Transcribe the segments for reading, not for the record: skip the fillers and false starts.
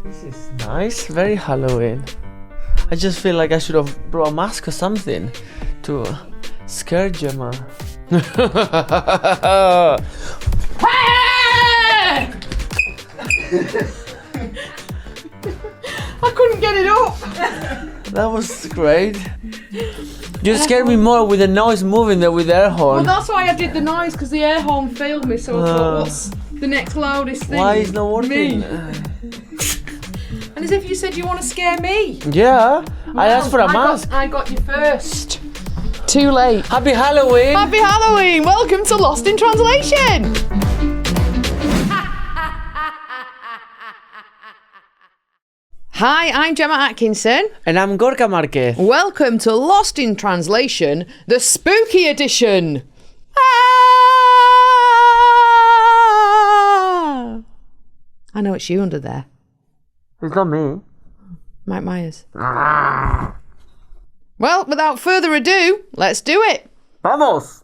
This is nice, very Halloween. I just feel like I should have brought a mask or something to scare Gemma. I couldn't get it up. That was great. You scared me more with the noise moving than with the air horn. Well, that's why I did the noise, because the air horn failed me, so I thought, what's the next loudest thing? Why is it not working? Me. And as if you said you want to scare me. Yeah, I asked for a mask. I got you first. Too late. Happy Halloween! Happy Halloween! Welcome to Lost in Translation! Hi, I'm Gemma Atkinson. And I'm Gorka-Marquez. Welcome to Lost in Translation, the spooky edition. I know it's you under there. It's not me. Mike Myers. Well, without further ado, let's do it. Vamos!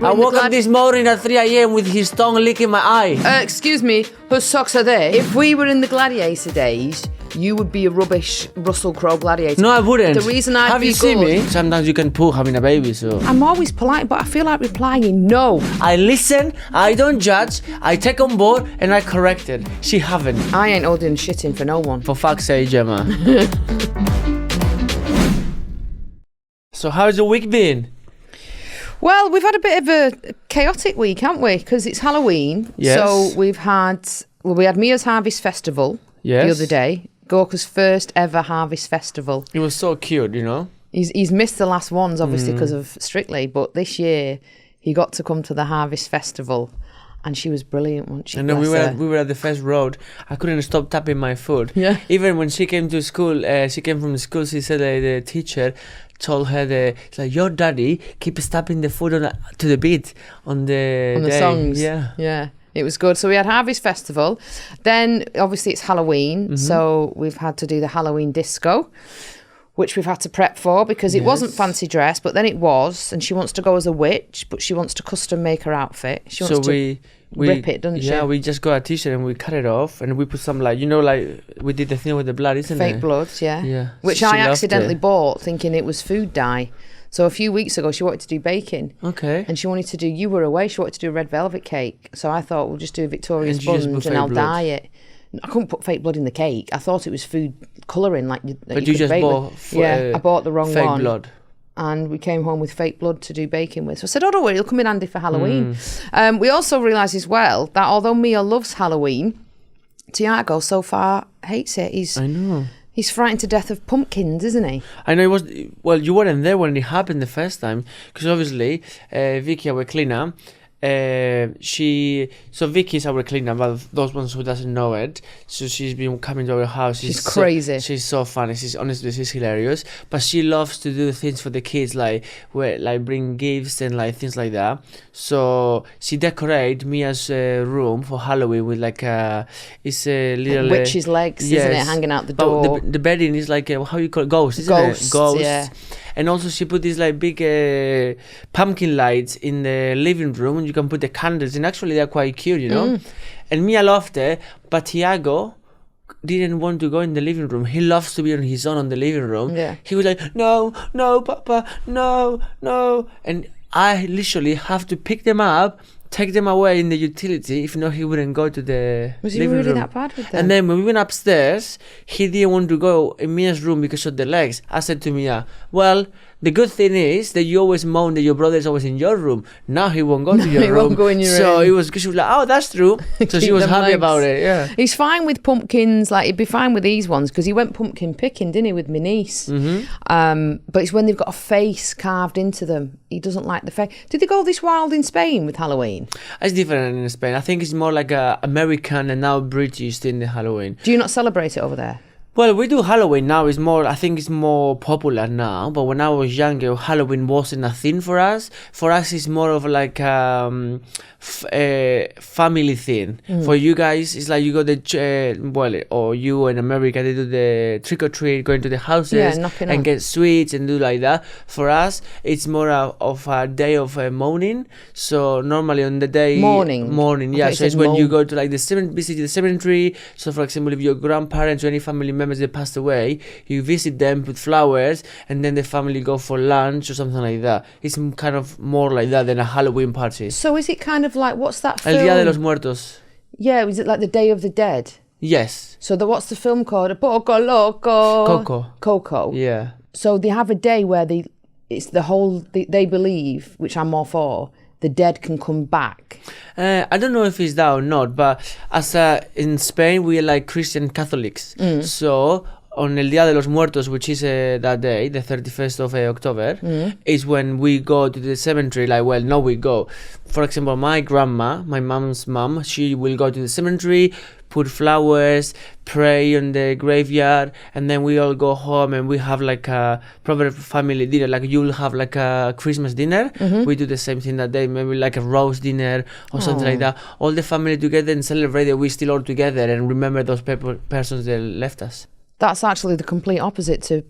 I woke up this morning at 3 a.m. with his tongue licking my eye. Excuse me, whose socks are they? If we were in the gladiator days, you would be a rubbish Russell Crowe gladiator. No, I wouldn't. The reason I'd Have be you seen good- me? Sometimes you can pull having a baby, so... I'm always polite, but I feel like replying no. I listen, I don't judge, I take on board, and I correct it. She haven't. I ain't holding shitting for no one. For fuck's sake, Gemma. So how's your week been? Well, we've had a bit of a chaotic week, haven't we? Because it's Halloween. Yes. So we had Mia's Harvest Festival the other day. Gorka's first ever Harvest Festival. It was so cute, you know? He's missed the last ones, obviously, because of Strictly. But this year, he got to come to the Harvest Festival. And she was brilliant, wasn't she? And then we were at the first road. I couldn't stop tapping my foot. Yeah. Even when she came to school, she came from school, she said the teacher told her it's like, your daddy keeps tapping the foot to the beat on the day. songs. Yeah. It was good. So we had Harvest Festival. Then, obviously, it's Halloween. So we've had to do the Halloween disco, which we've had to prep for because it wasn't fancy dress, but then it was. And she wants to go as a witch, but she wants to custom make her outfit. She wants to rip it, doesn't she? Yeah, we just got a t-shirt and we cut it off and we put some we did the thing with the blood, isn't it? Fake blood, yeah. Yeah. Which She I loved accidentally it. bought thinking it was food dye. So a few weeks ago, she wanted to do baking. Okay. And she wanted to do, you were away, she wanted to do a red velvet cake. So I thought, we'll just do a Victoria And you just sponge put and I'll fake blood. dye it. I couldn't put fake blood in the cake. I thought it was food colouring, But you could just bake bought with. I bought the wrong fake one. blood. And we came home with fake blood to do baking with. So I said, oh, don't worry, it'll come in handy for Halloween. We also realised as well that although Mia loves Halloween, Thiago so far hates it. I know. He's frightened to death of pumpkins, isn't he? I know it was, well, you weren't there when it happened the first time, because obviously, Vicky, our cleaner, Vicky is our cleaner, but those ones who doesn't know it, so she's been coming to our house. She's crazy. She's so funny. She's hilarious. But she loves to do things for the kids, like bring gifts and things like that. So she decorate Mia's room for Halloween with it's a little witch's legs, isn't it, hanging out the door? The bedding is how you call it? Ghost, isn't Ghosts, it? Ghosts. Yeah. And also she put these big pumpkin lights in the living room, and you can put the candles, and actually they're quite cute, you know. And Mia loved it, but Thiago didn't want to go in the living room. He loves to be on his own on the living room. Yeah. He was like, no, Papa, no. And I literally have to pick them up, take them away in the utility. If not, he wouldn't go to the Was he living really room. that bad with them? And then when we went upstairs, he didn't want to go in Mia's room because of the legs. I said to Mia, well, the good thing is that you always moan that your brother is always in your room. Now he won't go to your he room. won't go in your so room. it was, she was like, oh, that's true. So she Keep was them happy legs. about it, yeah. He's fine with pumpkins, he'd be fine with these ones because he went pumpkin picking, didn't he, with my niece? But it's when they've got a face carved into them. He doesn't like the face. Did they go this wild in Spain with Halloween? It's different in Spain. I think it's more like American and now British in the Halloween. Do you not celebrate it over there? Well, we do Halloween now. It's more, I think it's more popular now. But when I was younger, Halloween wasn't a thing for us. For us, it's more of like a family thing. For you guys, it's like you go or you in America, they do the trick or treat, going to the houses and get sweets and do like that. For us, it's more of a day of mourning. So normally on the day morning, yeah. So it's when you go to like visit the cemetery. So for example, if your grandparents or any family members they passed away, you visit them with flowers, and then the family go for lunch or something like that. It's kind of more like that than a Halloween party. So is it kind of like, what's that film? El Día de los Muertos. Yeah, is it like the Day of the Dead? Yes. So what's the film called? Poco Loco. Coco. Yeah. So they have a day where they believe, which I'm all for, the dead can come back. I don't know if it's that or not, but as in Spain we are like Christian Catholics. So on El Día de los Muertos, which is that day, the 31st of October, is when we go to the cemetery. We go. For example, my grandma, my mom's mom, she will go to the cemetery, put flowers, pray on the graveyard, and then we all go home and we have like a proper family dinner. Like you'll have like a Christmas dinner. We do the same thing that day, maybe like a roast dinner or something like that. All the family together and celebrate that we still all together and remember those persons that left us. That's actually the complete opposite to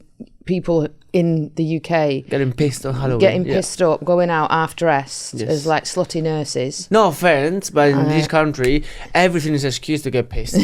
people in the UK. Getting pissed on Halloween. Getting pissed up, going out half-dressed as like slutty nurses. No offense, but in this country, everything is an excuse to get pissed.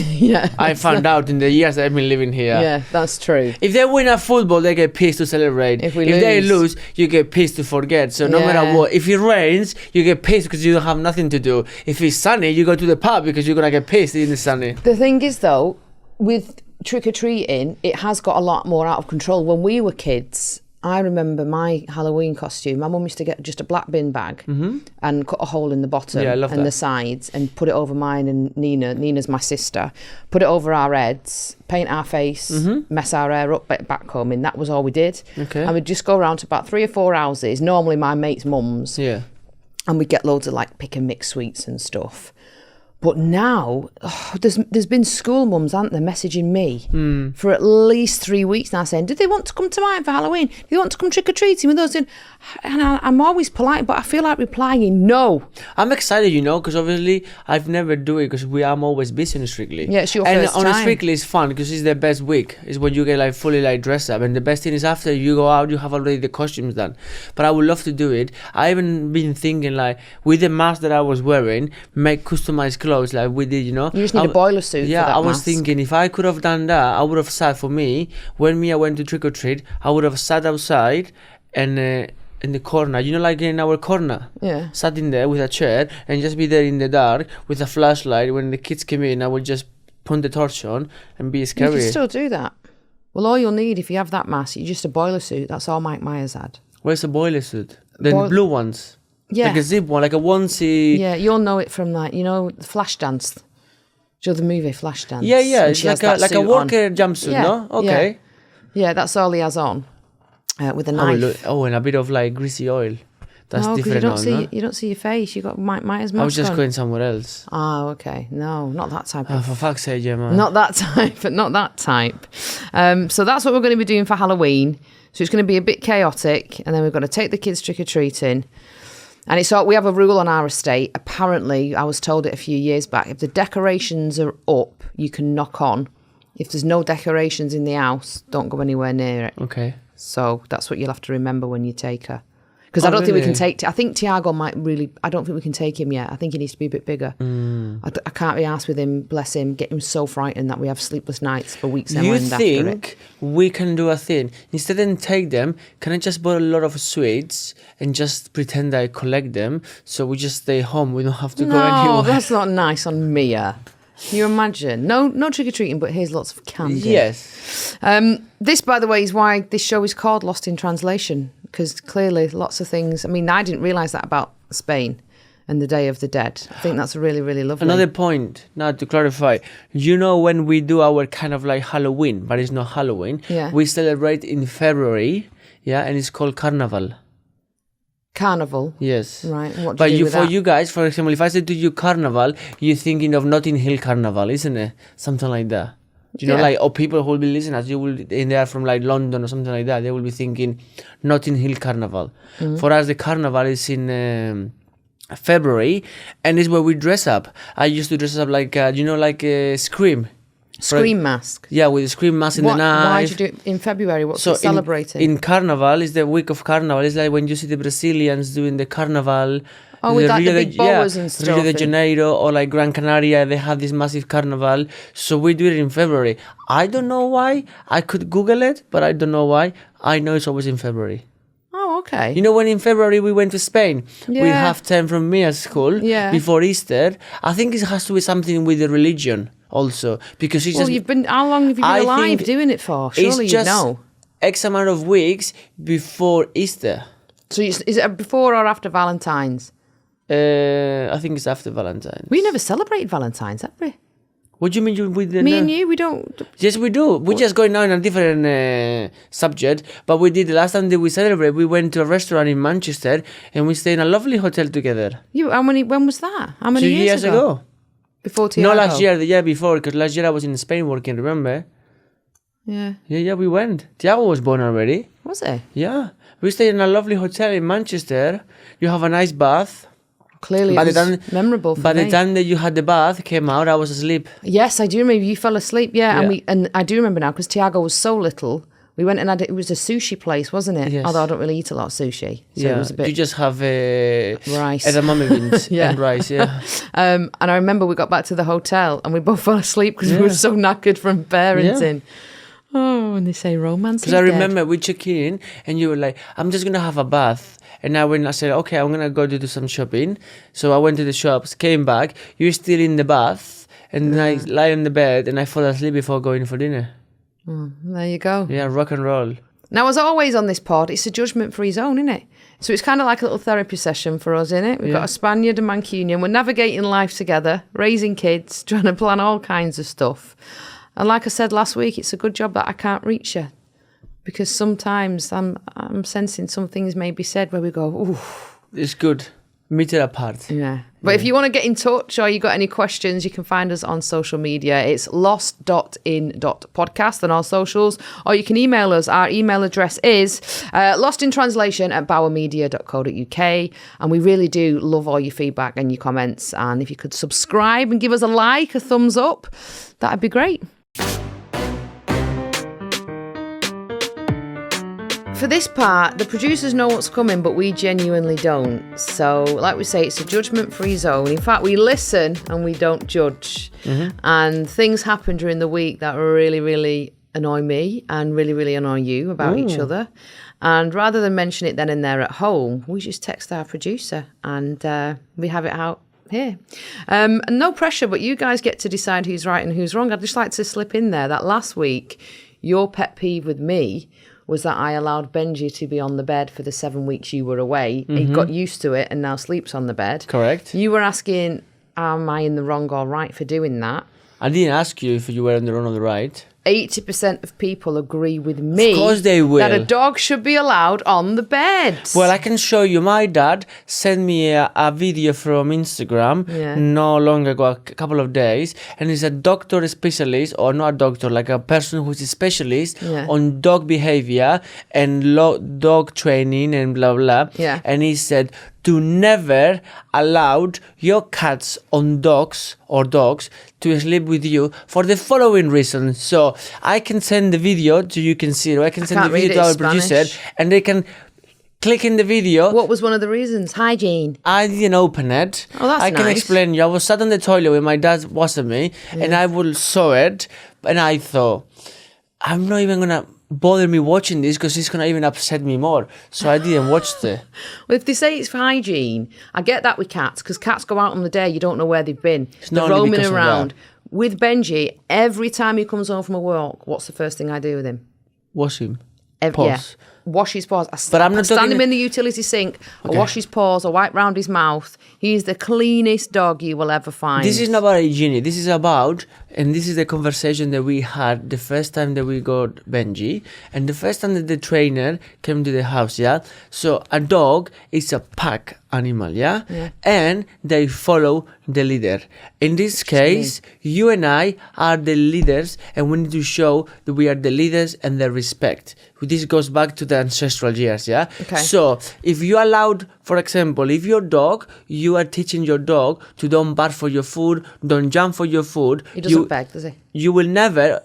I found out in the years I've been living here. Yeah, that's true. If they win at football, they get pissed to celebrate. If they lose, you get pissed to forget. So no matter what, if it rains, you get pissed because you don't have nothing to do. If it's sunny, you go to the pub because you're going to get pissed in the sunny. The thing is, though, with trick-or-treating, it has got a lot more out of control. When we were kids, I remember my Halloween costume. My mum used to get just a black bin bag and cut a hole in the bottom and the sides and put it over mine and Nina's my sister, put it over our heads, paint our face, mess our hair up, back combing. That was all we did. And we'd just go around to about 3 or 4 houses, normally my mates' mums, and we'd get loads of like pick and mix sweets and stuff. But now, there's been school mums, aren't there, messaging me for at least 3 weeks now saying, did they want to come to mine for Halloween? Do they want to come trick-or-treating with us? And I'm always polite, but I feel like replying no. I'm excited, because obviously I've never do it because I'm always busy on Strictly. Yeah, it's your first time. And on Strictly it's fun because it's the best week. It's when you get like fully like dressed up. And the best thing is after you go out, you have already the costumes done. But I would love to do it. I even been thinking like with the mask that I was wearing, make customized clothes like we did, You just need a boiler suit for that I was mask. thinking if I could have done that, I would have sat for me. When Mia went to trick or treat, I would have sat outside and in the corner, like in our corner. Yeah. Sat in there with a chair and just be there in the dark with a flashlight. When the kids came in, I would just put the torch on and be scary. You can still do that. Well, all you'll need if you have that mask, is just a boiler suit. That's all Mike Myers had. Where's the boiler suit? The blue ones. Yeah. Like a zip one, like a onesie. Yeah, you'll know it from like, Flashdance. Do you know the movie Flashdance? Yeah. It's like a worker jumpsuit, no? Okay. Yeah, that's all he has on. With a knife. And a bit of like greasy oil. That's different. You don't see your face. You got Mike Myers mask. I was just going somewhere else. Oh, okay. No, not that type. For fuck's sake, Gemma. Not that type. Not that type. So that's what we're going to be doing for Halloween. So it's going to be a bit chaotic, and then we're going to take the kids trick or treating. And we have a rule on our estate. Apparently, I was told it a few years back. If the decorations are up, you can knock on. If there's no decorations in the house, don't go anywhere near it. Okay. So that's what you'll have to remember when you take her. Because I don't think we can take... I think Thiago might really... I don't think we can take him yet. I think he needs to be a bit bigger. I can't be arsed with him, bless him, get him so frightened that we have sleepless nights for weeks and end after it. You think we can do a thing? Instead of take them, can I just buy a lot of sweets and just pretend I collect them so we just stay home, we don't have to go anywhere? No, that's not nice on Mia. Can you imagine? No trick-or-treating, but here's lots of candy. Yes. This, by the way, is why this show is called Lost in Translation, because clearly lots of things... I mean, I didn't realise that about Spain and the Day of the Dead. I think that's really, really lovely. Another point, now to clarify, when we do our kind of like Halloween, but it's not Halloween, we celebrate in February, and it's called Carnival. Carnival? Yes. Right. What do but you do with for that? you guys, for example, if I say to you Carnival, you're thinking of Notting Hill Carnival, isn't it? Something like that. Do you know, like, or people who will be listening, as you will, and they are from like London or something like that, they will be thinking Notting Hill Carnival. For us, the carnival is in February, and it's where we dress up. I used to dress up like, like a Scream. Scream mask. Yeah, with a Scream mask in the night. Why did you do it in February? What's it celebrating? In Carnival, it's the week of Carnival. It's like when you see the Brazilians doing the Carnival. Oh, with like the big boas and stuff. Rio de Janeiro or like Gran Canaria, they have this massive carnival. So we do it in February. I don't know why. I could Google it, but I don't know why. I know it's always in February. Oh, okay. You know, when in February we went to Spain, we have time from me at school before Easter. I think it has to be something with the religion also, because it's just. How long have you been alive doing it for? Surely you know. X amount of weeks before Easter. So is it before or after Valentine's? I think it's after Valentine's. We never celebrated Valentine's, have we? What do you mean with the... Me and you, we don't... Yes, we do. We're just going now in a different subject. But we did, the last time that we celebrated, we went to a restaurant in Manchester and we stayed in a lovely hotel together. When was that? How many 2 years ago? Before Thiago? No, last year, the year before, because last year I was in Spain working, remember? Yeah. Yeah, we went. Thiago was born already. Was he? Yeah. We stayed in a lovely hotel in Manchester. You have a nice bath. Clearly, it was memorable for me. By the time that you had the bath, came out, I was asleep. Yes, I do remember you fell asleep. Yeah. And I do remember now because Thiago was so little. We went and it was a sushi place, wasn't it? Yes. Although I don't really eat a lot of sushi, so it was a bit. You just have rice, edamame beans and rice. Yeah. And I remember we got back to the hotel and we both fell asleep because we were so knackered from parenting. Yeah. Oh, and they say romance. Because I remember we checked in and you were like, "I'm just gonna have a bath." And I said, okay, I'm going to go do some shopping. So I went to the shops, came back. You were still in the bath. And then I lie on the bed and I fall asleep before going for dinner. There you go. Yeah, rock and roll. Now, as always on this pod, it's a judgment-free zone, isn't it? So it's kind of like a little therapy session for us, isn't it? We've got a Spaniard and Mancunian. We're navigating life together, raising kids, trying to plan all kinds of stuff. And like I said last week, it's a good job that I can't reach you. Because sometimes I'm sensing some things may be said where we go, ooh. It's good. Meet it apart. Yeah. But if you want to get in touch or you got any questions, you can find us on social media. It's lost.in.podcast on all socials. Or you can email us. Our email address is lostintranslation@bowermedia.co.uk. And we really do love all your feedback and your comments. And if you could subscribe and give us a like, a thumbs up, that'd be great. For this part, the producers know what's coming, but we genuinely don't. So, like we say, it's a judgment-free zone. In fact, we listen and we don't judge. And things happen during the week that really, really annoy me and really, really annoy you about each other. And rather than mention it then and there at home, we just text our producer and we have it out here. And no pressure, but you guys get to decide who's right and who's wrong. I'd just like to slip in there that last week, your pet peeve with me was that I allowed Benji to be on the bed for the 7 weeks you were away. He got used to it and now sleeps on the bed. Correct. You were asking, am I in the wrong or right for doing that? I didn't ask you if you were in the wrong or the right. 80% of people agree with me. Of course they will. That a dog should be allowed on the bed. Well, I can show you. My dad sent me a video from Instagram no long ago, a couple of days, and he's a doctor specialist, or not a doctor, like a person who's a specialist on dog behavior and dog training and blah, blah. Yeah. And he said, to never allow your cats on dogs to sleep with you for the following reason. So I can send the video so you can see it. Or I can send the video to our producer and they can click in the video. What was one of the reasons? Hygiene. I didn't open it. Oh, that's I can explain you. I was sat on the toilet when my dad wasn't me and I saw it and I thought, I'm not even going to bother me watching this because it's going to even upset me more. So I didn't watch it. Well, if they say it's for hygiene, I get that with cats because cats go out on the day, you don't know where they've been. They're roaming around. With Benji, every time he comes home from a walk, what's the first thing I do with him? Wash him. Yeah. wash his paws. But I'm not stand talking- him in the utility sink. I wash his paws. I wipe round his mouth. He's the cleanest dog you will ever find. This is not about hygiene. This is about, and this is the conversation that we had the first time that we got Benji, and the first time that the trainer came to the house. Yeah. So a dog is a pack animal. Yeah. And they follow the leader. In this case, you and I are the leaders, and we need to show that we are the leaders and the respect. This goes back to the ancestral years, yeah? Okay. So, if you allowed, for example, if your dog, you are teaching your dog to don't bark for your food, don't jump for your food. He doesn't beg, does he? You will never,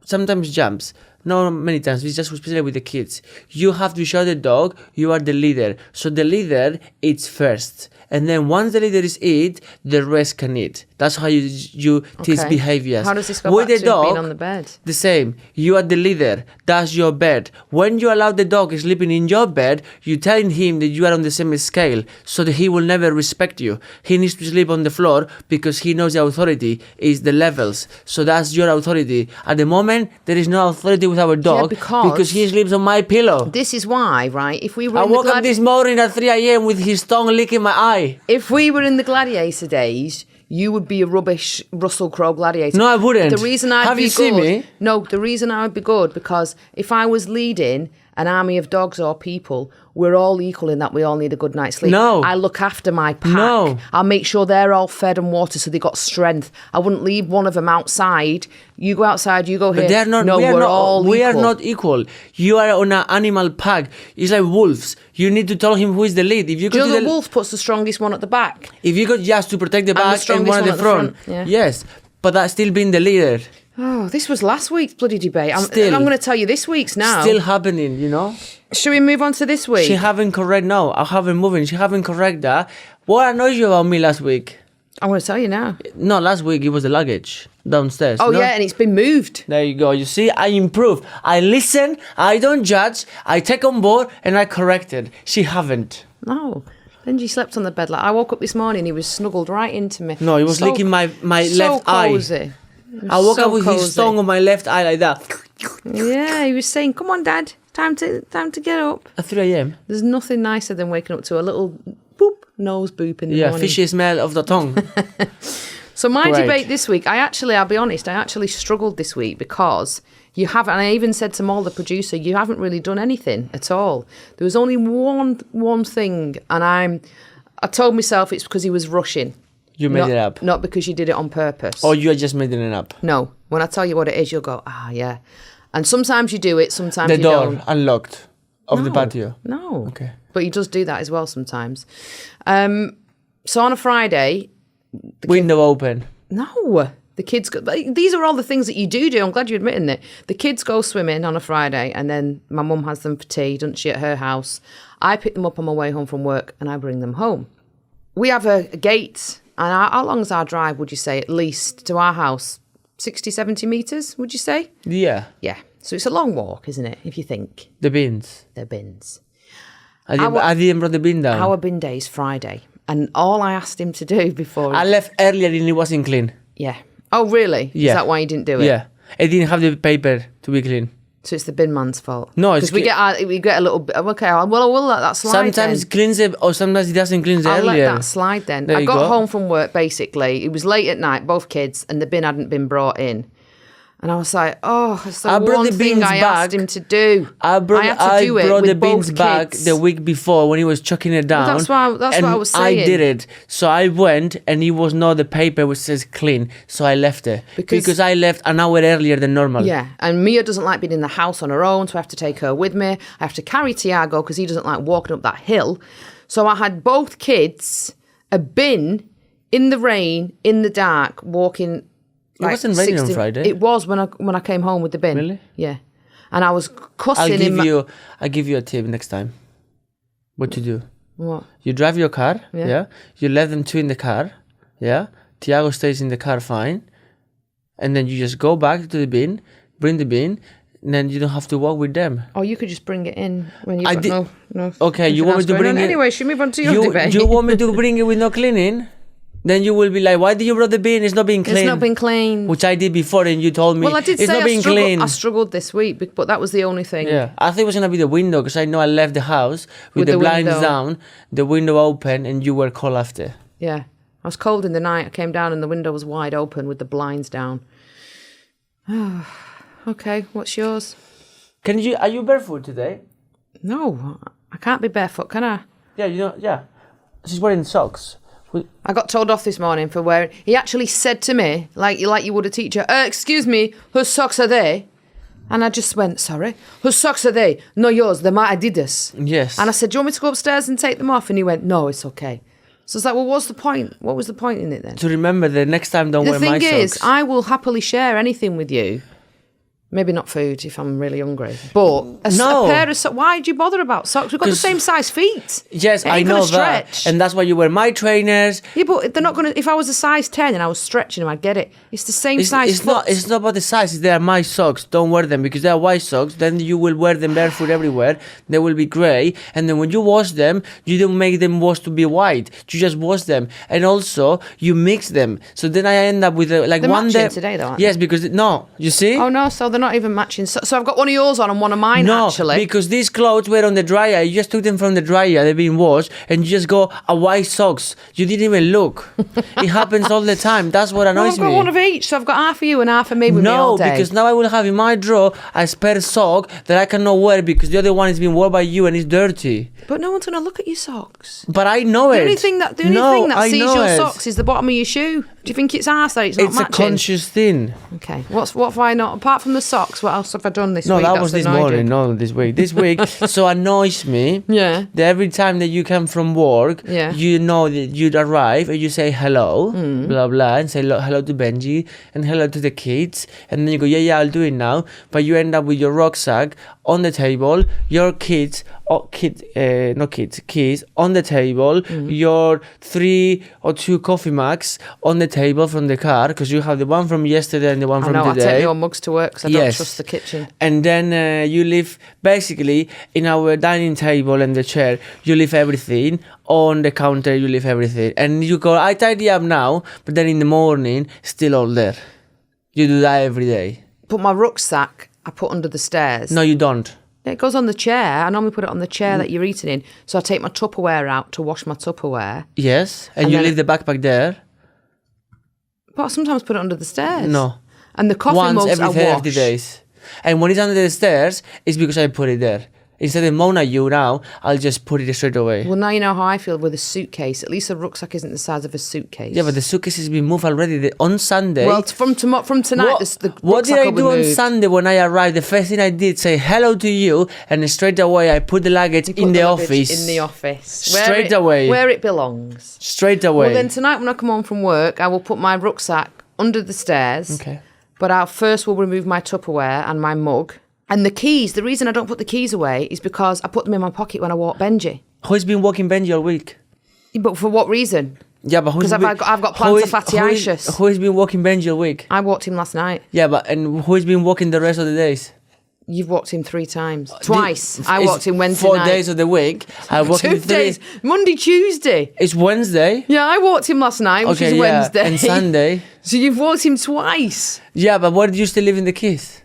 sometimes jumps. No, many times. It's just especially with the kids. You have to show the dog you are the leader. So the leader eats first. And then once the leader is eat, the rest can eat. That's how you teach behaviors. How does this go with back the to dog, being on the bed? The same. You are the leader. That's your bed. When you allow the dog sleeping in your bed, you're telling him that you are on the same scale, so that he will never respect you. He needs to sleep on the floor because he knows the authority is the levels. So that's your authority. At the moment, there is no authority with our dog because he sleeps on my pillow. This is why, right? If we were I woke up this morning at 3 a.m. with his tongue licking my eye. If we were in the gladiator days, you would be a rubbish Russell Crowe gladiator. No, I wouldn't. The reason I'd Have be you seen good, me? No, the reason I would be good, because if I was leading an army of dogs or people, we're all equal in that we all need a good night's sleep. No. I look after my pack. No. I'll make sure they're all fed and watered so they got strength. I wouldn't leave one of them outside. You go outside, you go here. But they're not. No, we're all we equal. are not equal. You are on an animal pack. It's like wolves. You need to tell him who is the lead. If you Do go you to know the the wolf puts the strongest one at the back? if you got just to protect the the back and strongest one at the front, yeah. yes, but that's still being the leader. Oh, this was last week's bloody debate. I'm Still. going to tell you this week's now. Still happening, you know. Should we move on to this week? She haven't correct now. I haven't moving. She haven't correct that. What annoyed you about me last week? I'm going to tell you now. No, last week it was the luggage downstairs. Oh, no? yeah, and it's been moved. There you go. You see, I improve. I listen. I don't judge. I take on board and I corrected. She haven't. No. Benji slept on the bed. Like, I woke up this morning, he was snuggled right into me. No, he was licking my left cozy. eye. I woke up with his tongue on my left eye like that. Yeah, he was saying, "Come on, Dad, time to get up." At 3 a.m. There's nothing nicer than waking up to a little boop, nose boop in the morning. Fishy smell of the tongue. So my Great. debate this week, I'll be honest, I actually struggled this week because you haven't, and I even said to Maul, the producer, you haven't really done anything at all. There was only one thing, and I told myself it's because he was rushing. You made it up. Not because you did it on purpose. Or you are just making it up. No. When I tell you what it is, you'll go, yeah. And sometimes you do it, sometimes The you door don't. unlocked of the patio. No. Okay. But he does do that as well sometimes. So on a Friday... Window open. No. The kids go... These are all the things that you do. I'm glad you're admitting it. The kids go swimming on a Friday and then my mum has them for tea, doesn't she, at her house. I pick them up on my way home from work and I bring them home. We have a gate... And how long is our drive, would you say, at least, to our house? 60, 70 metres, would you say? Yeah. Yeah. So it's a long walk, isn't it, if you think? The bins. The bins. I didn't bring the bin down. Our bin day is Friday. And all I asked him to do before... I left earlier and it wasn't clean. Yeah. Oh, really? Yeah. Is that why you didn't do it? Yeah. I didn't have the paper to be clean. So it's the bin man's fault? No, it's... Because we get a little bit... Okay, well, we'll let that slide Sometimes then. cleans it or sometimes it doesn't clean it I'll earlier. let that slide then. There I you got go. home from work, basically. It was late at night, both kids, and the bin hadn't been brought in. And I was like, it's the one thing I asked him to do. I brought the bins back kids. the week before when he was chucking it down. Well, that's what I was saying. I did it. So I went and it was not the paper which says clean. So I left it. Because I left an hour earlier than normal. Yeah, and Mia doesn't like being in the house on her own, so I have to take her with me. I have to carry Thiago because he doesn't like walking up that hill. So I had both kids, a bin, in the rain, in the dark, walking... It wasn't raining on Friday. It was when I came home with the bin. Really? Yeah. And I was cussing him. I'll give you a tip next time. What to do? What? You drive your car, Yeah. yeah? You let them two in the car, yeah? Thiago stays in the car fine. And then you just go back to the bin, bring the bin, and then you don't have to walk with them. Oh, you could just bring it in when you've got no... Okay, you want me to bring it... Anyway, should we move on to your debate? You want me to bring it with no cleaning? Then you will be like, why did you brought the bin? It's not being clean. It's not been clean. Which I did before, and you told me Well, I did it's say not being clean. I struggled this week, but that was the only thing. Yeah, I think it was gonna be the window because I know I left the house with the blinds window down, the window open, and you were cold after. Yeah. I was cold in the night. I came down and the window was wide open with the blinds down. Okay, what's yours? Are you barefoot today? No, I can't be barefoot, can I? Yeah. She's wearing socks. I got told off this morning for wearing... He actually said to me, like you would a teacher, excuse me, whose socks are they? And I just went, sorry, whose socks are they? No, yours, they're my Adidas. Yes. And I said, do you want me to go upstairs and take them off? And he went, no, it's okay. So it's like, well, what's the point? What was the point in it then? To remember the next time don't wear my socks. The thing is, I will happily share anything with you. Maybe not food if I'm really hungry. But a pair of socks. Why do you bother about socks? We've got the same size feet. Yes, I know that. And that's why you wear my trainers. Yeah, but they're not going to... If I was a size 10 and I was stretching them, I'd get it. It's the same size foot. It's not about the size. They are my socks. Don't wear them because they are white socks. Then you will wear them barefoot everywhere. They will be grey. And then when you wash them, you don't make them wash to be white. You just wash them. And also, you mix them. So then I end up with they're one day... today though, aren't Yes, they? because... No, you see? Oh no, so they're not even matching. So I've got one of yours on and one of mine, actually. No, because these clothes were on the dryer. You just took them from the dryer. They've been washed. And you just go, white socks. You didn't even look. It happens all the time. That's what annoys me. I've got one of each. So I've got half of you and half of me with me all day. No, because now I will have in my drawer a spare sock that I cannot wear because the other one is being worn by you and it's dirty. But no one's going to look at your socks. But I know it. The only thing that sees your socks is the bottom of your shoe. Do you think it's arse that it's not matching? It's a conscious thing. Okay. What have I not... Apart from the socks, what else have I done this week? No, that was this morning, not this week. This week so annoys me that every time that you come from work, you know that you'd arrive and you say hello, blah, blah, and say hello to Benji and hello to the kids. And then you go, yeah, I'll do it now. But you end up with your rucksack on the table, your kids on the table, your 3 or 2 coffee mugs on the table from the car because you have the one from yesterday and the one from today. I take your mugs to work because I don't trust the kitchen. And then you leave basically in our dining table and the chair, you leave everything on the counter, you leave everything. And you go, I tidy up now, but then in the morning, still all there. You do that every day. But my rucksack, I put under the stairs. No, you don't. It goes on the chair. I normally put it on the chair that you're eating in. So I take my Tupperware out to wash my Tupperware. Yes, and you leave the backpack there. But I sometimes put it under the stairs. No. And the coffee mugs I wash. 30 days. And when it's under the stairs, it's because I put it there. Instead of moan at you now, I'll just put it straight away. Well, now you know how I feel with a suitcase. At least a rucksack isn't the size of a suitcase. Yeah, but the suitcase has been moved already. On Sunday... Well, from tonight, what did I do on Sunday when I arrived? The first thing I did, say hello to you, and straight away I put the luggage in the office. In the office. Straight away. Where it belongs. Straight away. Well, then tonight when I come home from work, I will put my rucksack under the stairs. Okay. But I first will remove my Tupperware and my mug. And the keys, the reason I don't put the keys away is because I put them in my pocket when I walk Benji. Who's been walking Benji all week? But for what reason? Yeah, but because I've got plantar fasciitis. Who's been walking Benji all week? I walked him last night. Yeah, and who's been walking the rest of the days? You've walked him 3 times. Twice. I walked him Wednesday 4 night. 4 days of the week. I walked him 2 days. Monday, Tuesday. It's Wednesday. Yeah, I walked him last night, which is Wednesday. And Sunday. So you've walked him twice. Yeah, but where did you still leave in the keys?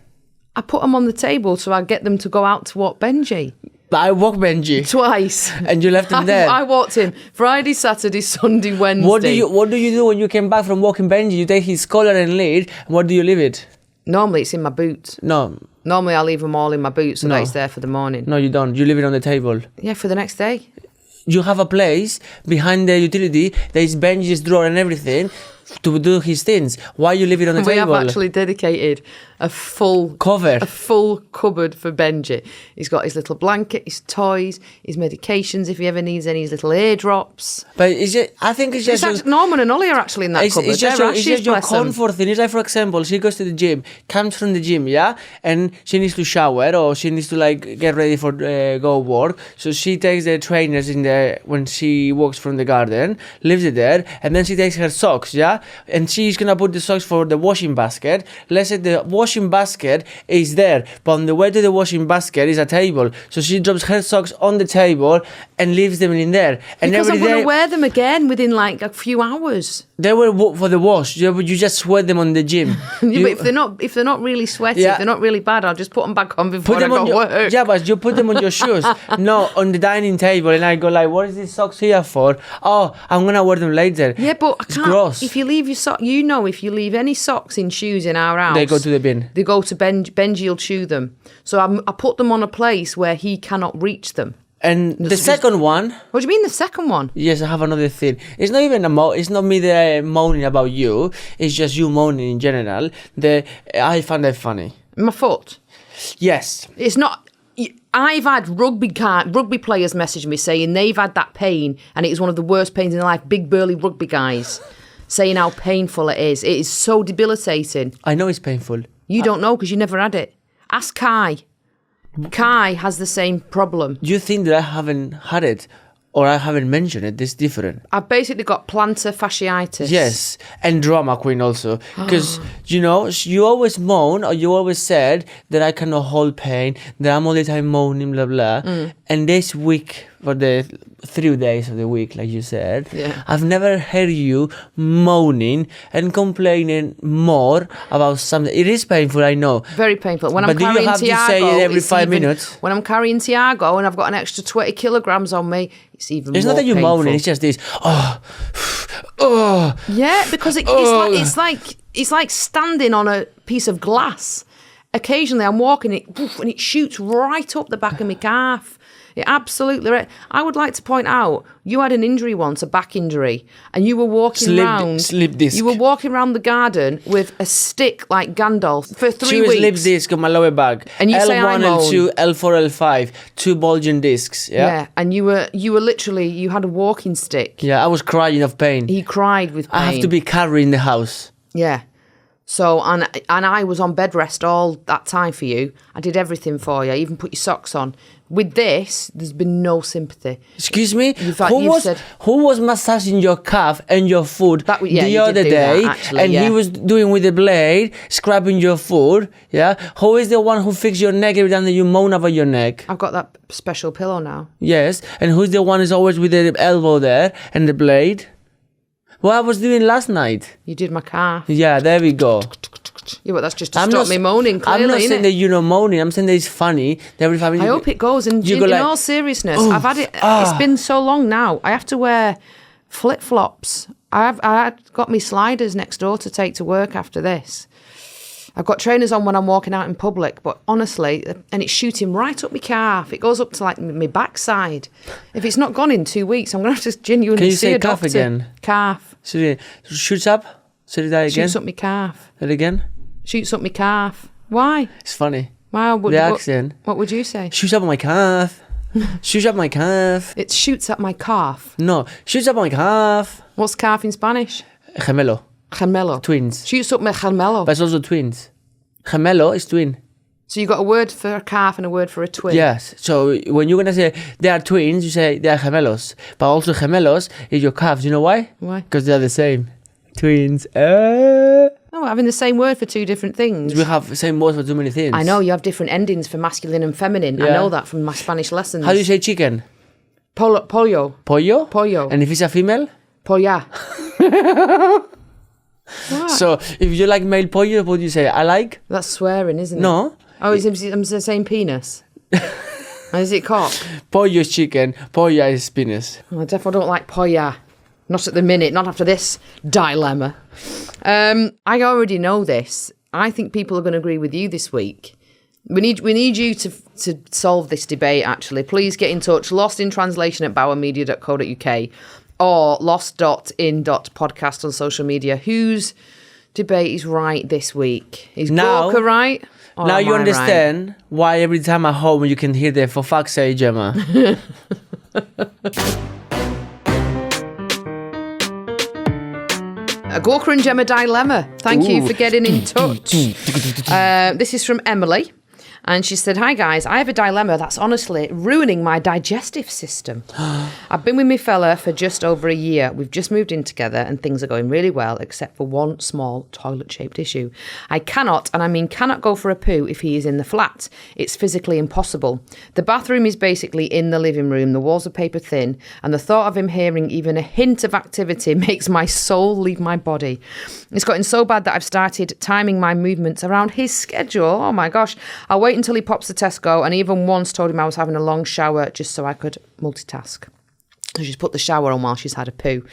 I put them on the table so I get them to go out to walk Benji. But I walked Benji. Twice. And you left him there. I walked him Friday, Saturday, Sunday, Wednesday. What do you do when you came back from walking Benji? You take his collar and lead, and where do you leave it? Normally it's in my boots. No. Normally I leave them all in my boots so that it's there for the morning. No, you don't. You leave it on the table. Yeah, for the next day. You have a place behind the utility, there is Benji's drawer and everything to do his things. Why you leave it on the table? We have actually dedicated a full cupboard for Benji. He's got his little blanket, his toys, his medications if he ever needs any, his little eardrops. But I think it's just Norman and Ollie are actually in that cupboard. It's just your comfort thing. It's like, for example, she goes to the gym, comes from the gym, and she needs to shower or she needs to get ready for go work. So she takes the trainers in there when she walks from the garden, leaves it there, and then she takes her socks, yeah, and she's gonna put the socks for the washing basket. Let's say the washing basket is there, but on the way to the washing basket is a table. So she drops her socks on the table and leaves them in there. And Because every I'm going day to wear them again within like a few hours. they were for the wash. You just sweat them on the gym. But if they're not really sweaty, if they're not really bad, I'll just put them back on before I go to work. Yeah, but you put them on your shoes. No, on the dining table, and I go like, "What is these socks here for?" Oh, I'm gonna wear them later. Yeah, but I it's can't. gross. If you leave your socks, if you leave any socks in shoes in our house, They go to the bin. They go to Benji will chew them. So I put them on a place where he cannot reach them. And the second one. What do you mean the second one? Yes, I have another thing. It's not even it's not me there moaning about you. It's just you moaning in general. I find that funny. My foot. Yes. It's not. I've had rugby players message me saying they've had that pain and it is one of the worst pains in their life. Big burly rugby guys saying how painful it is. It is so debilitating. I know it's painful. You don't know because you never had it. Ask Kai. Kai has the same problem. You think that I haven't had it or I haven't mentioned it? It's different. I've basically got plantar fasciitis. Yes, and drama queen also. Because, you always moan or you always said that I cannot hold pain, that I'm all the time moaning, blah, blah. And this week, for the 3 days of the week, like you said, I've never heard you moaning and complaining more about something. It is painful, I know. Very painful. When I'm but carrying do you have Thiago, to say it every 5 minutes? When I'm carrying Thiago and I've got an extra 20 kilograms on me, it's even more It's not that you're painful. moaning, it's just this, Yeah, because it's like standing on a piece of glass. Occasionally I'm walking and it shoots right up the back of my calf. It absolutely right. I would like to point out you had an injury once, a back injury, and you were walking around. Slip disc. You were walking around the garden with a stick like Gandalf for 3 weeks. Slip disc on my lower back. And you L1, say I moan. L2, L4, L5, 2 bulging discs. Yeah. And you were literally, you had a walking stick. Yeah, I was crying of pain. He cried with pain. I have to be carrying the house. Yeah. So, and I was on bed rest all that time for you. I did everything for you. I even put your socks on. With this, there's been no sympathy. Excuse me? Said, who was massaging your calf and your foot the other day? He was doing with the blade, scrubbing your foot. Yeah? Who is the one who fixed your neck every time that you moan about your neck? I've got that special pillow now. Yes. And who's the one who's always with the elbow there and the blade? What I was doing last night. You did my calf. Yeah, there we go. Yeah, but that's just to stop me moaning, clearly, I'm not saying that you're not moaning. I'm saying that it's funny. That every time I hope it goes. And in all seriousness, I've had it. It's been so long now. I have to wear flip-flops. I got me sliders next door to take to work after this. I've got trainers on when I'm walking out in public, but honestly, and it's shooting right up my calf. It goes up to like my backside. If it's not gone in 2 weeks, I'm going to have to genuinely see a doctor. Can you say calf again? Calf. Shoots up? Say that again. Shoots up my calf. That again? Shoots up my calf. Why? It's funny. Wow. The accent. What would you say? Shoots up my calf. Shoots up my calf. It shoots up my calf. No, shoots up my calf. What's calf in Spanish? Gemelo. Gemelo. Twins. Shoots up my gemelo. But it's also twins. Gemelo is twin. So you got a word for a calf and a word for a twin? Yes. So when you're going to say they are twins, you say they are gemelos. But also gemelos is your calves. You know why? Why? Because they are the same. Twins. Oh, having the same word for two different things. We have the same words for too many things. I know, you have different endings for masculine and feminine. Yeah. I know that from my Spanish lessons. How do you say chicken? Pollo. Pollo? Pollo. And if it's a female? Polla. So if you like male pollo, what do you say? I like? That's swearing, isn't it? No. Oh, I'm saying penis. Is it cock? Pollo is chicken, polla is penis. I definitely don't like polla. Not at the minute, not after this dilemma. I already know this. I think people are going to agree with you this week. We need you to solve this debate, actually. Please get in touch. lostintranslation@bauermedia.co.uk or lost.in.podcast on social media. Whose debate is right this week? Is Gorka right? Now you understand why every time at home you can hear the "for fuck's sake, Gemma." A Gorka and Gemma dilemma. Thank you for getting in touch. This is from Emily. And she said, "Hi guys, I have a dilemma that's honestly ruining my digestive system. I've been with my fella for just over a year. We've just moved in together and things are going really well, except for one small toilet-shaped issue. I cannot, and I mean cannot go for a poo if he is in the flat. It's physically impossible. The bathroom is basically in the living room. The walls are paper thin, and the thought of him hearing even a hint of activity makes my soul leave my body. It's gotten so bad that I've started timing my movements around his schedule. Oh my gosh. I'll wait until he pops the Tesco, and even once told him I was having a long shower just so I could multitask." So she's put the shower on while she's had a poo.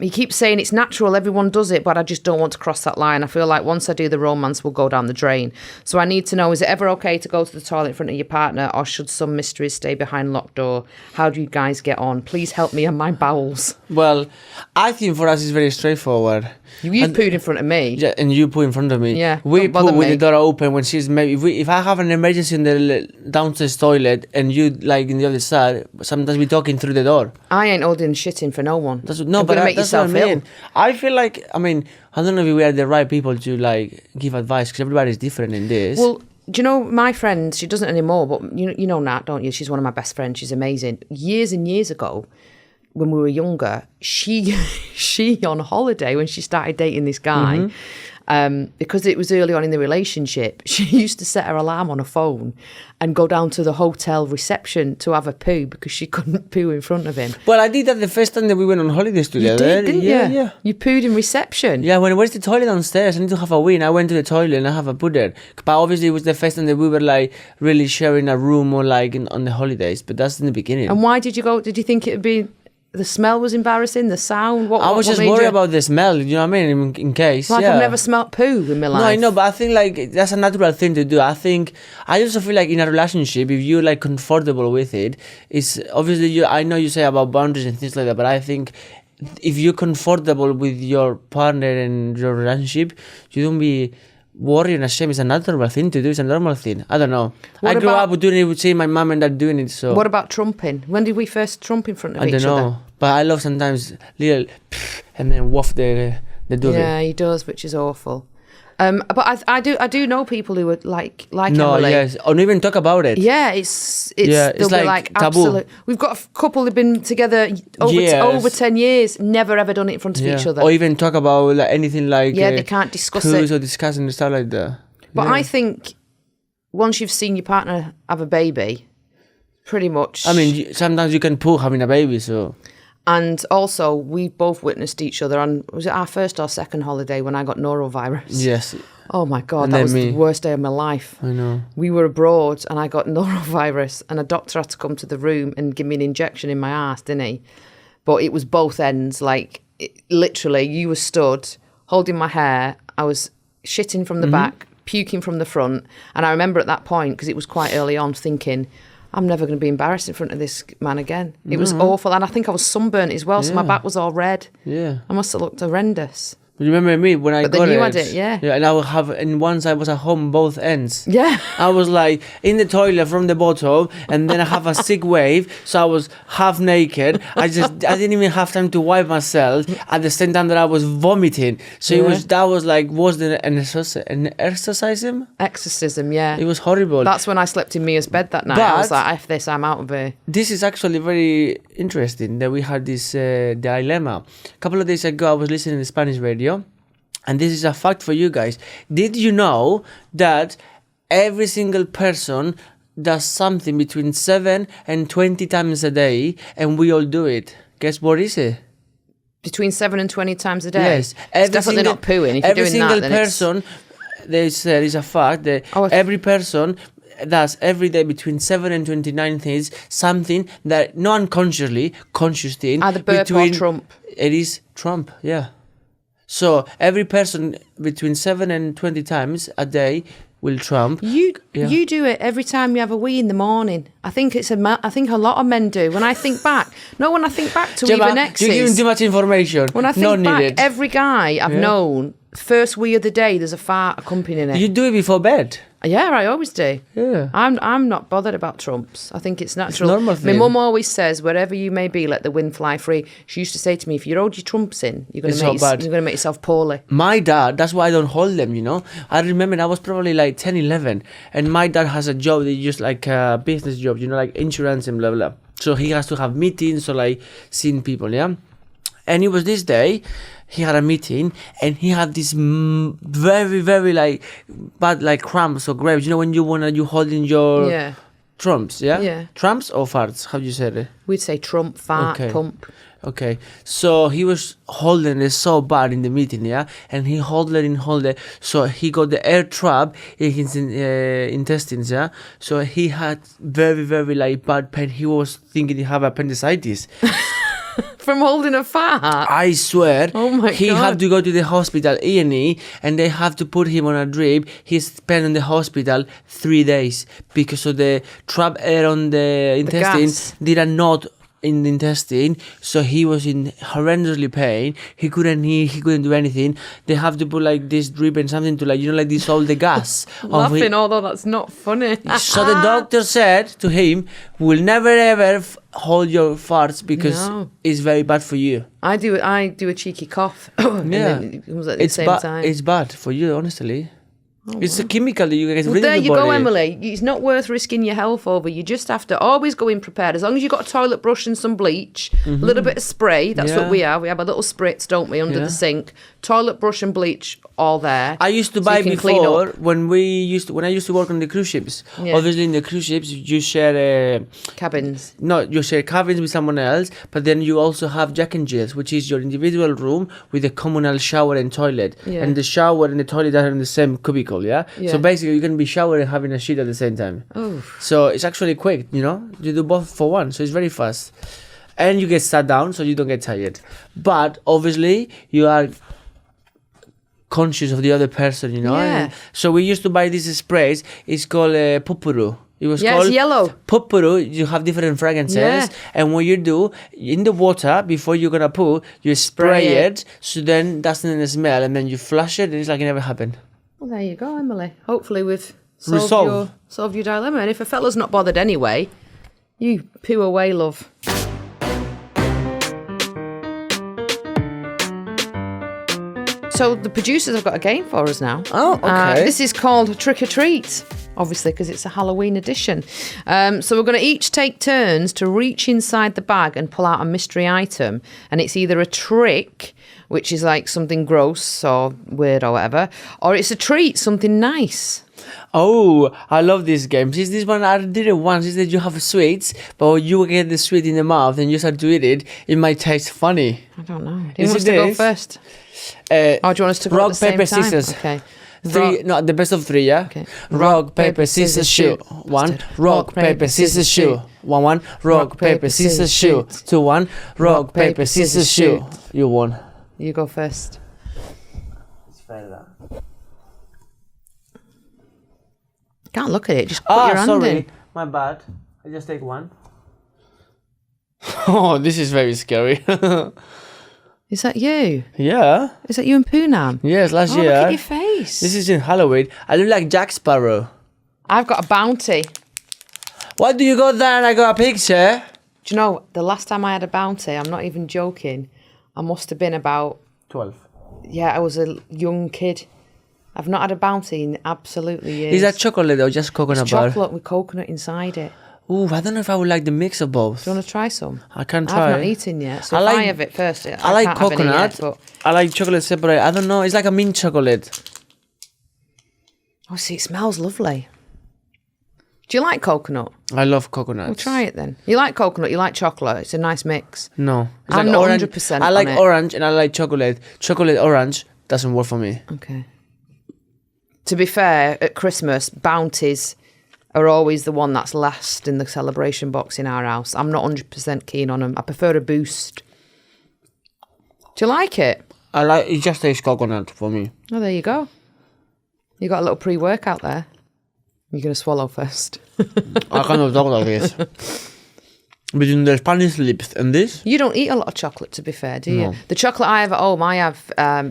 He keeps saying it's natural, everyone does it, but I just don't want to cross that line. I feel like once I do, the romance will go down the drain. So I need to know, is it ever okay to go to the toilet in front of your partner, or should some mysteries stay behind locked door? How do you guys get on? Please help me and my bowels. Well, I think for us it's very straightforward. You've pooed in front of me. Yeah, and you poo in front of me. Yeah, we don't bother poo with me. the door open when she's maybe. If I have an emergency in the downstairs toilet and you like in the other side, sometimes we talking through the door. I ain't holding shitting for no one. That's, You're gonna make that's yourself what I mean. ill. I feel like I don't know if we are the right people to like give advice because everybody's different in this. Well, do you know my friend? She doesn't anymore, but you know Nat, don't you? She's one of my best friends. She's amazing. Years and years ago, when we were younger, she on holiday when she started dating this guy, because it was early on in the relationship, she used to set her alarm on her phone and go down to the hotel reception to have a poo because she couldn't poo in front of him. Well, I did that the first time that we went on holidays together. You did, didn't you? Yeah. You pooed in reception. Yeah, where's the toilet downstairs? I need to have a wee. And I went to the toilet and I have a poo there. But obviously it was the first time that we were like really sharing a room or like on the holidays. But that's in the beginning. And why did you go? Did you think it would be... The smell was embarrassing, the sound? I was just worried about the smell, you know what I mean, in case. Like, I've never smelt poo in my life. No, I know, but I think like that's a natural thing to do. I also feel like in a relationship, if you're like comfortable with it, it's obviously I know you say about boundaries and things like that, but I think if you're comfortable with your partner and your relationship, you don't be worried and ashamed. It's a natural thing to do. It's a normal thing. I don't know. I grew up doing it, would see my mum and dad doing it. So what about trumping? When did we first trump in front of each other? I don't know. But I love sometimes little and then waft the duvet. Yeah, he does, which is awful. But I do know people who would like Emily. Yes, or even talk about it. Yeah, it's they'll be like taboo. absolute. We've got a couple who've been together over 10 years, never ever done it in front of each other. Or even talk about like anything like they can't discuss poos it or discussing and stuff like that. But I think once you've seen your partner have a baby, pretty much. I mean, sometimes you can poo having a baby, so. And also, we both witnessed each other on, was it our first or second holiday when I got norovirus? Yes. Oh my God, that was the worst day of my life. I know. We were abroad and I got norovirus and a doctor had to come to the room and give me an injection in my arse, didn't he? But it was both ends, like literally you were stood holding my hair, I was shitting from the back, puking from the front. And I remember at that point, because it was quite early on, thinking, I'm never going to be embarrassed in front of this man again. It was awful. And I think I was sunburnt as well, so my back was all red. Yeah. I must have looked horrendous. You remember me when I got it? But then you had it, yeah. Yeah, and I would have, and once I was at home, both ends. Yeah. I was like in the toilet from the bottom, and then I have a sick wave, so I was half naked. I didn't even have time to wipe myself at the same time that I was vomiting. So an exorcism? Exorcism, yeah. It was horrible. That's when I slept in Mia's bed that night. I was like, F this, I'm out of here. This is actually very interesting that we had this dilemma. A couple of days ago, I was listening to Spanish radio. And this is a fact for you guys. Did you know that every single person does something between 7 and 20 times a day, and we all do it? Guess what is it? Between 7 and 20 times a day? Yes. It's definitely not pooing. If you're doing that, then person, they said it's a fact that every person does every day between 7 and 29 things, something that not unconsciously, conscious thing. Either burp or Trump. It is Trump, yeah. So every person between 7 and 20 times a day will trump. You do it every time you have a wee in the morning. I think a lot of men do. When I think back to Gemma, even exes. you're giving too much information. When I think back, every guy I've known first wee of the day, there's a fart accompanying it. You do it before bed. Yeah, I always do. Yeah. I'm not bothered about trumps. I think it's natural. normal My thing. mum always says, wherever you may be, let the wind fly free. She used to say to me, if you hold your trumps in, you're going It's to make so bad. you're going to make yourself poorly. My dad, that's why I don't hold them, you know. I remember I was probably like 10, 11, and my dad has a job that just like a business job, you know, like insurance and blah, blah. So he has to have meetings or like seeing people, yeah. And it was this day, he had a meeting and he had this very, very like bad like cramps or grapes. You know when you hold in your Yeah. trumps, yeah? Yeah. Trumps or farts? How do you say it? We'd say trump, fart, Okay. pump. Okay, so he was holding it so bad in the meeting, yeah, and he held it, so he got the air trap in his intestines, yeah, so he had very, very like bad pain. He was thinking he had appendicitis. From holding a fart? I swear, Oh my he God. had to go to the hospital, E&E, and they have to put him on a drip. He spent in the hospital 3 days because of the trap air on the intestine gas. did a knot in the intestine, so he was in horrendously pain. He couldn't eat, he couldn't do anything. They have to put like this drip and something to like, you know, like dissolve the gas. Laughing, although that's not funny. So the doctor said to him, "We'll never ever hold your farts because No. it's very bad for you." I do a cheeky cough. And Yeah, then it comes at the it's same bad. time. It's bad for you, honestly. It's a chemical that you guys Well, breathe there in the you go, body. Emily. It's not worth risking your health over. You just have to always go in prepared. As long as you've got a toilet brush and some bleach, a little bit of spray. That's what Yeah. we have. We have a little spritz, don't we, under Yeah. the sink. Toilet brush and bleach, all there. I used to So buy you can clean before up. when I used to work on the cruise ships. Yeah. Obviously, in the cruise ships, you share Cabins. you share cabins with someone else, but then you also have Jack and Jills, which is your individual room with a communal shower and toilet, Yeah. and the shower and the toilet are in the same cubicle. Yeah. Yeah. So basically, you can be showering and having a shit at the same time. Oh, So it's actually quick, you know. You do both for one, so it's very fast, and you get sat down, so you don't get tired. But obviously, you are conscious of the other person, you know. Yeah. And so we used to buy these sprays. It's called pupuru. It was yeah, called it's yellow. pupuru. You have different fragrances, Yeah. and what you do in the water before you're gonna poo, you spray Spray it, so then doesn't smell, and then you flush it, and it's like it never happened. Well, there you go, Emily. Hopefully we've Resolved. solved your dilemma. And if a fella's not bothered anyway, you poo away, love. So the producers have got a game for us now. Oh, okay. This is called Trick or Treat, obviously, because it's a Halloween edition. So we're going to each take turns to reach inside the bag and pull out a mystery item. And it's either a trick, which is like something gross or weird or whatever, or it's a treat, something nice. Oh, I love this game. Since this one, I did it once. Is that you have sweets, but you get the sweet in the mouth and you start to eat it. It might taste funny. I don't know. Do you Is want us it to go this? first? Uh, Or do you want us to go rock, at the same paper, time? scissors. Okay. Three, no, the best of three, yeah? Okay. Rock, paper, scissors, shoot. One, rock, paper, scissors, shoot. 1-1. Rock, paper, scissors, shoot. 2-1. Rock, paper, scissors, shoot. You won. You go first. It's fair, that. Can't look at it. Just put your hand sorry. in. My bad. I just take one. Oh, this is very scary. Is that you? Yeah. Is that you and Poonam? Yes, last Oh, year. look at your face. This is in Halloween. I look like Jack Sparrow. I've got a bounty. What do you got there and I got a picture? Do you know, the last time I had a bounty, I'm not even joking, I must have been about, 12. yeah, I was a young kid. I've not had a bounty in absolutely years. Is that chocolate or just coconut It's bar? chocolate with coconut inside it. Ooh, I don't know if I would like the mix of both. Do you want to try some? I can try. I've not eaten yet, so I if like- I have it first, I like can't have any coconut. yet, but... I like chocolate separate. I don't know. It's like a mint chocolate. Oh, see, it smells lovely. Do you like coconut? I love coconut. Well, try it then. You like coconut, you like chocolate. It's a nice mix. No. It's I'm like not orange. 100% I like on it. orange and I like chocolate. Chocolate orange doesn't work for me. Okay. To be fair, at Christmas, bounties are always the one that's last in the celebration box in our house. I'm not 100% keen on them. I prefer a Boost. Do you like it? It just tastes coconut for me. Oh, there you go. You got a little pre-workout there. You're going to swallow first. I cannot talk like this. Between the Spanish lips and this? You don't eat a lot of chocolate, to be fair, do you? No. The chocolate I have at home,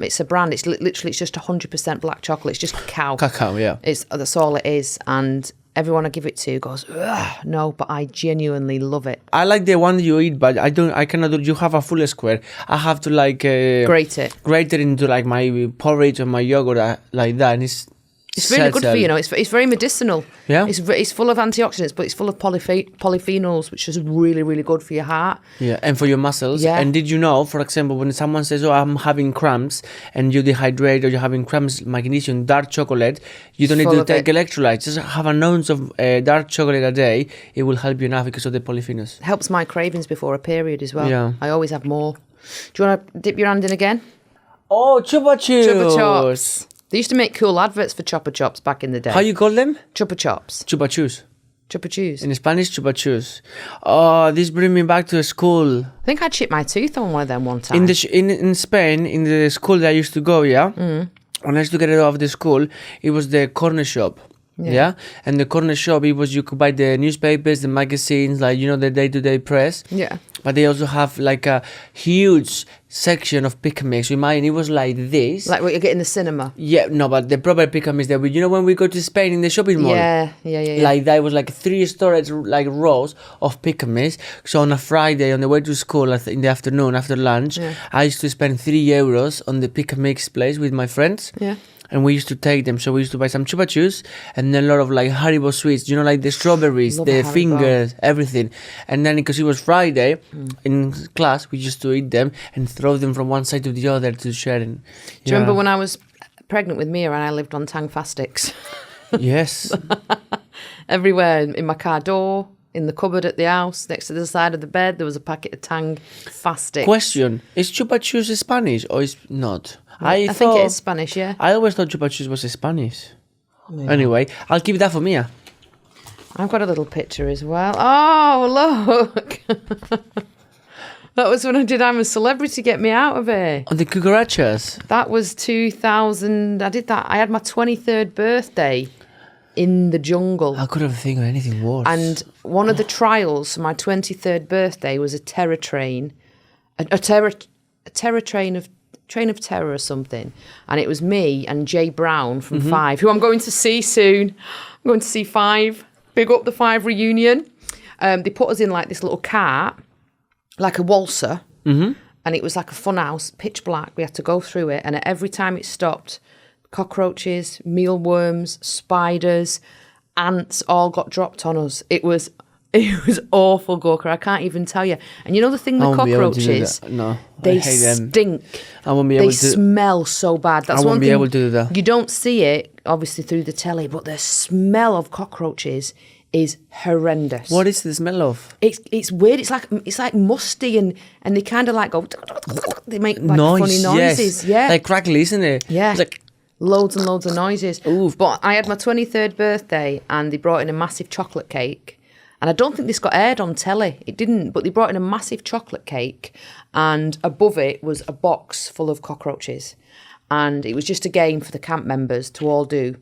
it's a brand. It's literally it's just 100% black chocolate. It's just cacao. Cacao, yeah. That's all it is. And everyone I give it to goes, ugh, no, but I genuinely love it. I like the one you eat, but I cannot do. You have a full square. I have to like Grate it. grate it into like my porridge or my yogurt like that, and It's really good for you, It's very medicinal. Yeah. It's full of antioxidants, but it's full of polyphenols, which is really, really good for your heart. Yeah, and for your muscles. Yeah. And did you know, for example, when someone says, "Oh, I'm having cramps," and you dehydrate or you're having cramps, magnesium, dark chocolate, you don't need Full to of take it. electrolytes. Just have an ounce of dark chocolate a day. It will help you enough because of the polyphenols. Helps my cravings before a period as well. Yeah. I always have more. Do you want to dip your hand in again? Oh, chupa chups. Chupa chops. They used to make cool adverts for Chupa Chops back in the day. How you call them? Chupa Chops. Chupa chups. Chupa Chews. In Spanish, chupa chups. Oh, this brings me back to school. I think I chipped my tooth on one of them one time. In Spain, in the school that I used to go, when I used to get it off the school, it was the corner shop. Yeah. And the corner shop, you could buy the newspapers, the magazines, like, the day-to-day press. Yeah. But they also have like a huge section of pick and mix. It was like this. Like what you get in the cinema. Yeah, no, but the proper pick and mix that when we go to Spain in the shopping mall. Yeah. Like that, it was like 3 storage like rows of pick and mix. So on a Friday, on the way to school in the afternoon after lunch, I used to spend €3 on the pick and mix place with my friends. Yeah. And we used to take them. So we used to buy some chupa chups and then a lot of like Haribo sweets. Like the strawberries, Love the Haribo. fingers, everything. And then because it was Friday in class, we used to eat them and throw them from one side to the other to share. Do you remember when I was pregnant with Mia and I lived on Tang Fastics? Yes. Everywhere in my car door, in the cupboard at the house, next to the side of the bed, there was a packet of Tang Fastics. Question: is chupa chups Spanish or is not? I think it is Spanish, yeah. I always thought chupa chups was Spanish. Yeah. Anyway, I'll keep that for Mia. I've got a little picture as well. Oh, look. That was when I did I'm a Celebrity, Get Me Out of Here. On the cucarachas. That was 2000. I did that. I had my 23rd birthday in the jungle. I couldn't think of anything worse. And one of the trials for my 23rd birthday was a terror train. A terror train of terror or something. And it was me and Jay Brown from Five, who I'm going to see soon. I'm going to see Five. Big up the Five reunion. They put us in like this little cart, like a waltzer. And it was like a fun house, pitch black. We had to go through it. And every time it stopped, cockroaches, mealworms, spiders, ants all got dropped on us. It was awful, Gorka. I can't even tell you. And you know the thing with cockroaches? No, they I hate them. stink. I won't be able to. They smell so bad. That's I won't one be thing. able to do that. You don't see it, obviously, through the telly, but the smell of cockroaches is horrendous. What is the smell of? It's weird. It's like musty and they kind of like go. They make like funny noises. Yes. Yeah, Like crackly, isn't it? Yeah. It's like loads and loads of noises. Ooh. But I had my 23rd birthday and they brought in a massive chocolate cake. And I don't think this got aired on telly. It didn't, but they brought in a massive chocolate cake and above it was a box full of cockroaches. And it was just a game for the camp members to all do.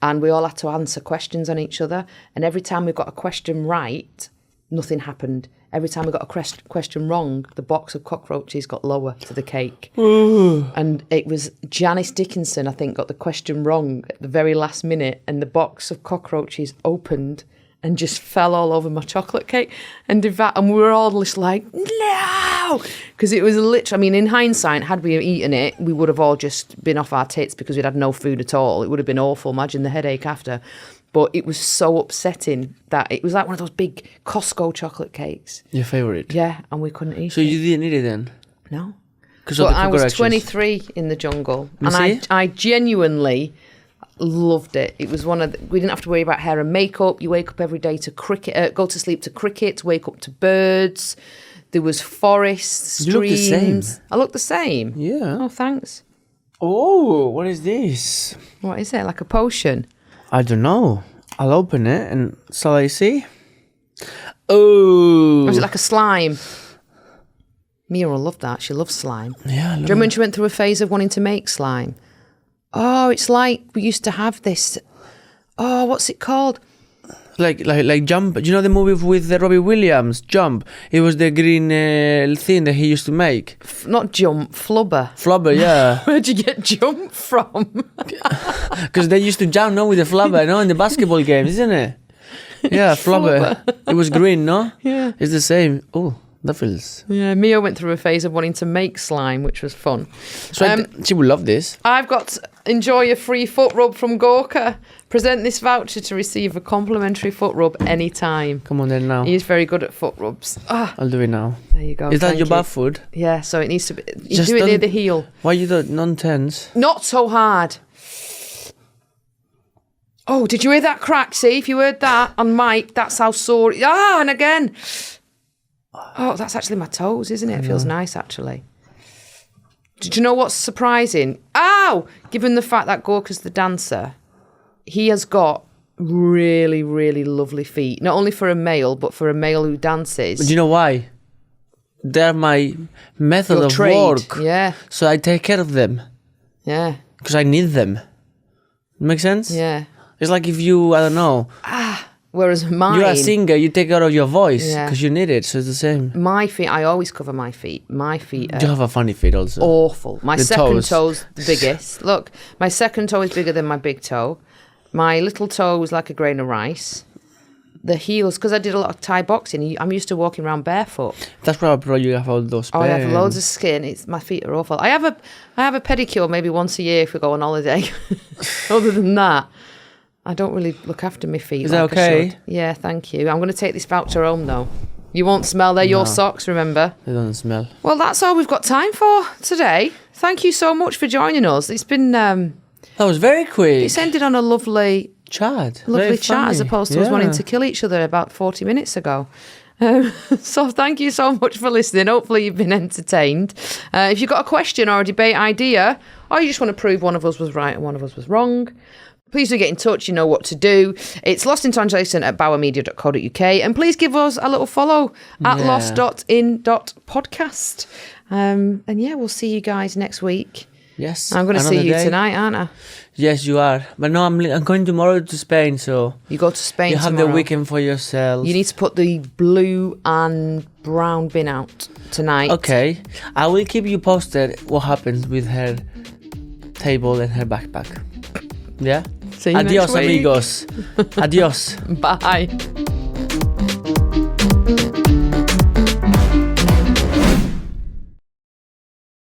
And we all had to answer questions on each other. And every time we got a question right, nothing happened. Every time we got a question wrong, the box of cockroaches got lower to the cake. And it was Janice Dickinson, I think, got the question wrong at the very last minute. And the box of cockroaches opened and just fell all over my chocolate cake. And we were all just like, no! Because it was literally, in hindsight, had we eaten it, we would have all just been off our tits because we'd had no food at all. It would have been awful. Imagine the headache after. But it was so upsetting that it was like one of those big Costco chocolate cakes. your favorite. Yeah, and we couldn't eat So it. you didn't eat it then? No. Because But I was 23 in the jungle. And I genuinely loved it. It was we didn't have to worry about hair and makeup. You wake up every day to cricket, go to sleep to cricket, wake up to birds. There was forests, streams. You look the same. I look the same? Yeah. Oh, thanks. Oh, what is this? What is it? Like a potion? I don't know. I'll open it and shall I see? Oh. Or is it like a slime? Mia will love that. She loves slime. Yeah, I Do you love remember when she went through a phase of wanting to make slime? Oh, it's like we used to have this. Oh, what's it called? Like Jump. Do you know the movie with Robbie Williams? Jump. It was the green thing that he used to make. Not Jump, Flubber. Flubber, yeah. Where'd you get Jump from? Because they used to jump, no, with the flubber, no, in the basketball games, isn't it? Yeah, flubber. It was green, no? Yeah. It's the same. Oh, that feels... Yeah, Mio went through a phase of wanting to make slime, which was fun. So she would love this. I've got enjoy a free foot rub from Gorka. Present this voucher to receive a complimentary foot rub anytime. Come on then now. He's very good at foot rubs. I'll do it now. There you go. Is that your bath foot? Yeah, so it needs to be... You do it near the heel. Why you do it non-tense? Not so hard. Oh, did you hear that crack? See, if you heard that on mic, that's how sore... and again. Oh, that's actually my toes, isn't it? It feels nice, actually. Did you know what's surprising? Ow! Given the fact that Gorka's the dancer, he has got really, really lovely feet. Not only for a male, but for a male who dances. But do you know why? They're my method Your of trade. work. Yeah. So I take care of them. Yeah. Because I need them. Make sense? Yeah. It's like if you, I don't know. Whereas mine... You're a singer, you take care of your voice. Yeah. Because you need it, so it's the same. My feet, I always cover my feet. My feet are... You have a funny feet also. Awful. My The second toes. toe's the biggest. Look, my second toe is bigger than my big toe. My little toe is like a grain of rice. The heels, because I did a lot of Thai boxing, I'm used to walking around barefoot. That's probably you have all those Oh, I have pains. loads of skin. My feet are awful. I have a pedicure maybe once a year if we go on holiday. Other than that, I don't really look after my feet. Is that like I okay? should. Yeah, thank you. I'm going to take this voucher home though. You won't smell. They're your socks, remember? They don't smell. Well, that's all we've got time for today. Thank you so much for joining us. It's been... That was very quick. It's ended on a lovely Chat. lovely Very chat as funny. opposed to us wanting to kill each other about 40 minutes ago. So thank you so much for listening. Hopefully you've been entertained. If you've got a question or a debate idea, or you just want to prove one of us was right and one of us was wrong, please do get in touch. You know what to do. It's lostintranslation@bauermedia.co.uk, and please give us a little follow at lost.in.podcast. And yeah, we'll see you guys next week. Yes. I'm going to see another you day. tonight, aren't I? Yes, you are. But no, I'm going tomorrow to Spain, so... You go to Spain You have tomorrow. the weekend for yourself. You need to put the blue and brown bin out tonight. Okay. I will keep you posted what happens with her table and her backpack. Yeah? See you Adios, next week. amigos. Adios. Bye.